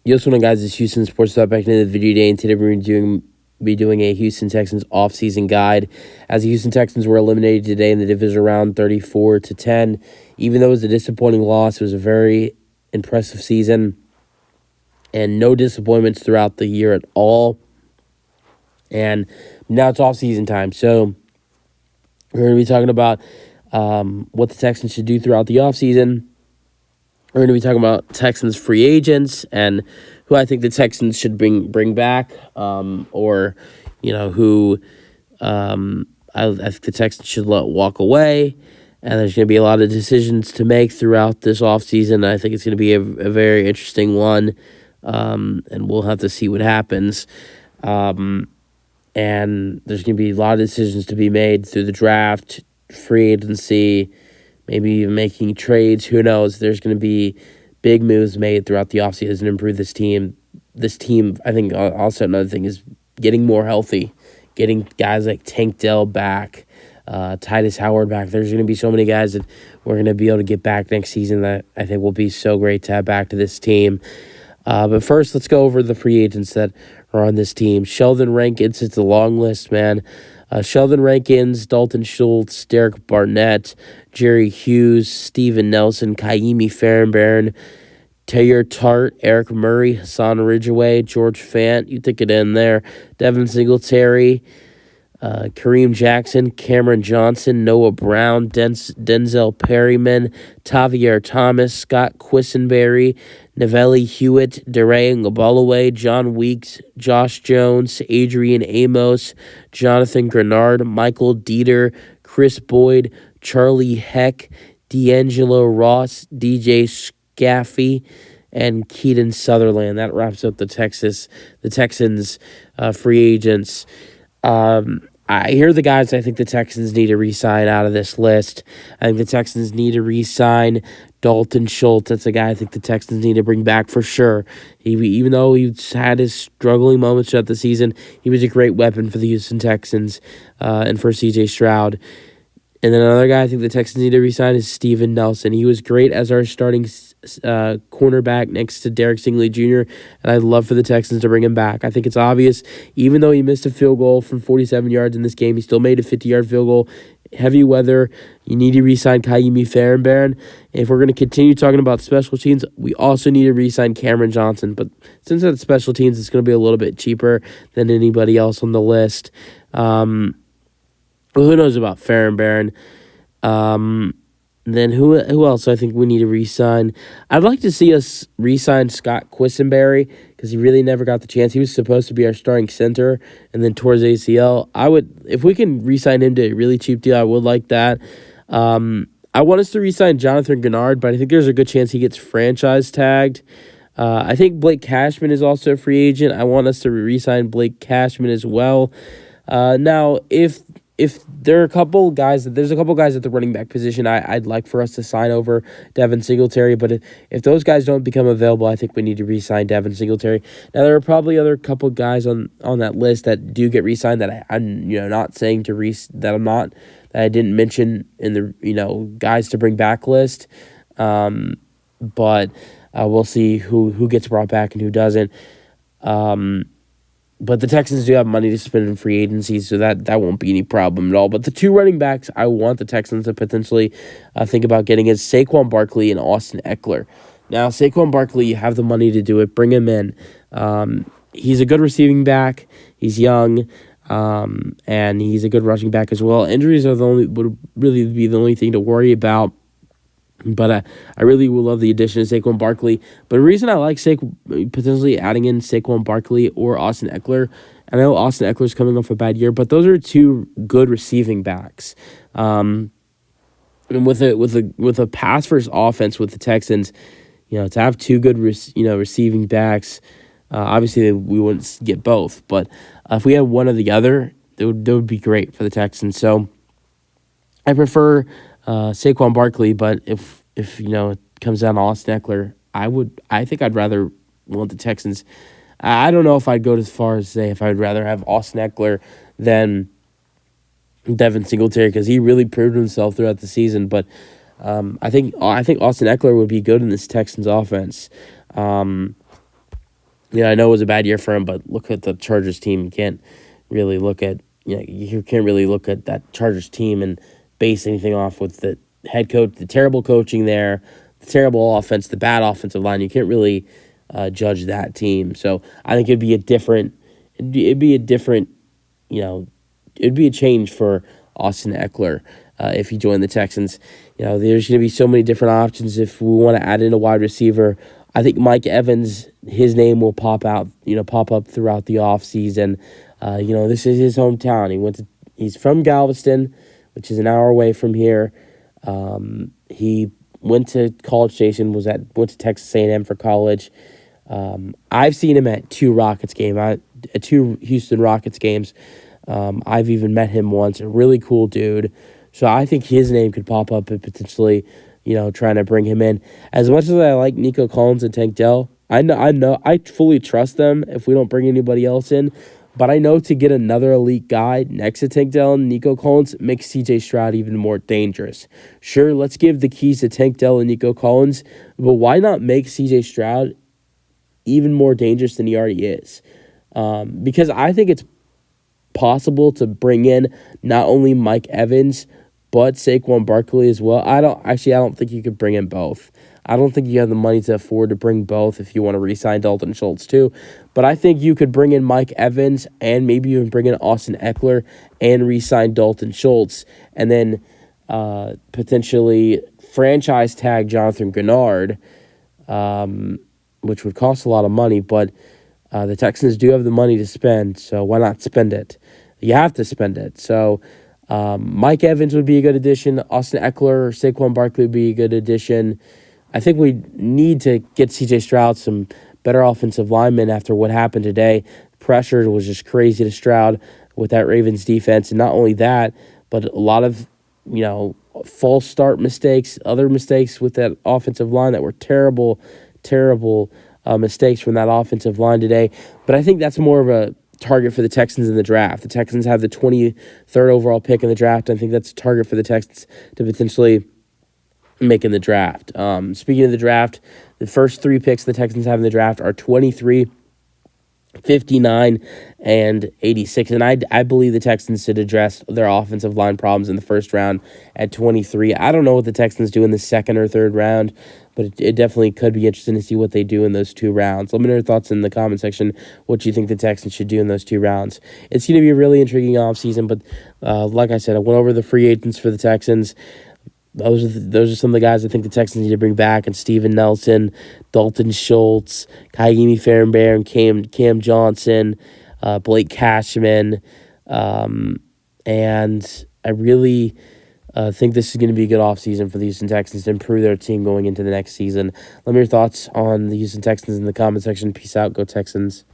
Yo, what's guys? It's Houston Sports Talk back into the video day, and today we're going to be doing a Houston Texans offseason guide. As the Houston Texans were eliminated today in the division round 34-10. Even though it was a disappointing loss, it was a very impressive season, and no disappointments throughout the year at all. And now it's offseason time, so we're going to be talking about what the Texans should do throughout the offseason. We're going to be talking about Texans free agents and who I think the Texans should bring back, or who I think the Texans should let walk away. And there's going to be a lot of decisions to make throughout this offseason. I think it's going to be a very interesting one, and we'll have to see what happens. And there's going to be a lot of decisions to be made through the draft, free agency, maybe even making trades. Who knows? There's going to be big moves made throughout the offseason to improve this team. This team, I think, also another thing is getting more healthy, getting guys like Tank Dell back, Titus Howard back. There's going to be so many guys that we're going to be able to get back next season that I think will be so great to have back to this team. But first, let's go over the free agents that are on this team. Sheldon Rankins, it's a long list, man. Sheldon Rankins, Dalton Schultz, Derek Barnett, Jerry Hughes, Steven Nelson, Kaimi Fairbairn, Taylor Tart, Eric Murray, Hassan Ridgeway, George Fant, you think it in there, Devin Singletary, Kareem Jackson, Cameron Johnson, Noah Brown, Denzel Perryman, Tavier Thomas, Scott Quisenberry, Novelli Hewitt, DeRay Ngaballaway, John Weeks, Josh Jones, Adrian Amos, Jonathan Grenard, Michael Dieter, Chris Boyd, Charlie Heck, D'Angelo Ross, DJ Scaffey, and Keaton Sutherland. That wraps up the Texans free agents. Here are the guys I think the Texans need to re-sign out of this list. I think the Texans need to re-sign Dalton Schultz. That's a guy I think the Texans need to bring back for sure. Even though he's had his struggling moments throughout the season, he was a great weapon for the Houston Texans and for C.J. Stroud. And then another guy I think the Texans need to re-sign is Steven Nelson. He was great as our starting cornerback next to Derek Stingley Jr., and I'd love for the Texans to bring him back. I think it's obvious, even though he missed a field goal from 47 yards in this game, he still made a 50-yard field goal. Heavy weather, you need to re-sign Kaimi Fairbairn. If we're going to continue talking about special teams, we also need to re-sign Cameron Johnson. But since that's special teams, it's going to be a little bit cheaper than anybody else on the list. Who knows about Fairbairn? Then who else I think we need to re-sign? I'd like to see us re-sign Scott Quisenberry because he really never got the chance. He was supposed to be our starting center and then tore his ACL. If we can re-sign him to a really cheap deal, I would like that. I want us to re-sign Jonathan Grenard, but I think there's a good chance he gets franchise tagged. I think Blake Cashman is also a free agent. I want us to re-sign Blake Cashman as well. Now, if there are a couple guys at the running back position I'd like for us to sign over Devin Singletary, but if those guys don't become available, I think we need to re-sign Devin Singletary. Now, there are probably other couple guys on that list that do get re-signed that I'm not saying that I didn't mention in the guys to bring back list, but we'll see who gets brought back and who doesn't. But the Texans do have money to spend in free agency, so that won't be any problem at all. But the two running backs I want the Texans to potentially think about getting is Saquon Barkley and Austin Eckler. Now, Saquon Barkley, you have the money to do it. Bring him in. He's a good receiving back. He's young, and he's a good rushing back as well. Injuries would really be the only thing to worry about. But I really will love the addition of Saquon Barkley. But the reason I like potentially adding in Saquon Barkley or Austin Eckler, I know Austin Eckler's coming off a bad year, but those are two good receiving backs. And with a pass first offense with the Texans, to have two good receiving backs, obviously we wouldn't get both, but if we had one or the other, that would be great for the Texans. So I prefer Saquon Barkley, but if it comes down to Austin Eckler, I think I'd rather want the Texans. I don't know if I'd go as far as say if I'd rather have Austin Eckler than Devin Singletary because he really proved himself throughout the season. But I think Austin Eckler would be good in this Texans offense. I know it was a bad year for him, but look at the Chargers team. You can't really look at you can't really look at that Chargers team and base anything off with the head coach, the terrible coaching there, the terrible offense, the bad offensive line. You can't really judge that team. So I think it'd be a different, you know, it'd be a change for Austin Eckler if he joined the Texans. There's going to be so many different options if we want to add in a wide receiver. I think Mike Evans, his name will pop up throughout the offseason. This is his hometown. He's from Galveston, which is an hour away from here. He went to College Station, went to Texas A&M for college. I've seen him at two Houston Rockets games. I've even met him once. A really cool dude. So I think his name could pop up and potentially, trying to bring him in. As much as I like Nico Collins and Tank Dell, I fully trust them if we don't bring anybody else in. But I know to get another elite guy next to Tank Dell and Nico Collins makes C.J. Stroud even more dangerous. Sure, let's give the keys to Tank Dell and Nico Collins, but why not make C.J. Stroud even more dangerous than he already is? Because I think it's possible to bring in not only Mike Evans, but Saquon Barkley as well. I don't think you could bring in both. I don't think you have the money to afford to bring both if you want to re-sign Dalton Schultz too. But I think you could bring in Mike Evans and maybe even bring in Austin Eckler and re-sign Dalton Schultz, and then potentially franchise tag Jonathan Grenard, which would cost a lot of money, but the Texans do have the money to spend, so why not spend it? You have to spend it. So Mike Evans would be a good addition. Austin Eckler or Saquon Barkley would be a good addition. I think we need to get C.J. Stroud some better offensive linemen after what happened today. Pressure was just crazy to Stroud with that Ravens defense. And not only that, but a lot of, false start mistakes, other mistakes with that offensive line that were terrible mistakes from that offensive line today. But I think that's more of a target for the Texans in the draft. The Texans have the 23rd overall pick in the draft. I think that's a target for the Texans to potentially make in the draft. Speaking of the draft, the first three picks the Texans have in the draft are 23, 59, and 86. And I believe the Texans should address their offensive line problems in the first round at 23. I don't know what the Texans do in the second or third round, but it definitely could be interesting to see what they do in those two rounds. Let me know your thoughts in the comment section, what you think the Texans should do in those two rounds. It's going to be a really intriguing offseason, but like I said, I went over the free agents for the Texans. Those are some of the guys I think the Texans need to bring back, and Steven Nelson, Dalton Schultz, Kaimi Fairbairn, Cam Johnson, Blake Cashman, and I really think this is going to be a good offseason for the Houston Texans to improve their team going into the next season. Let me know your thoughts on the Houston Texans in the comment section. Peace out. Go Texans.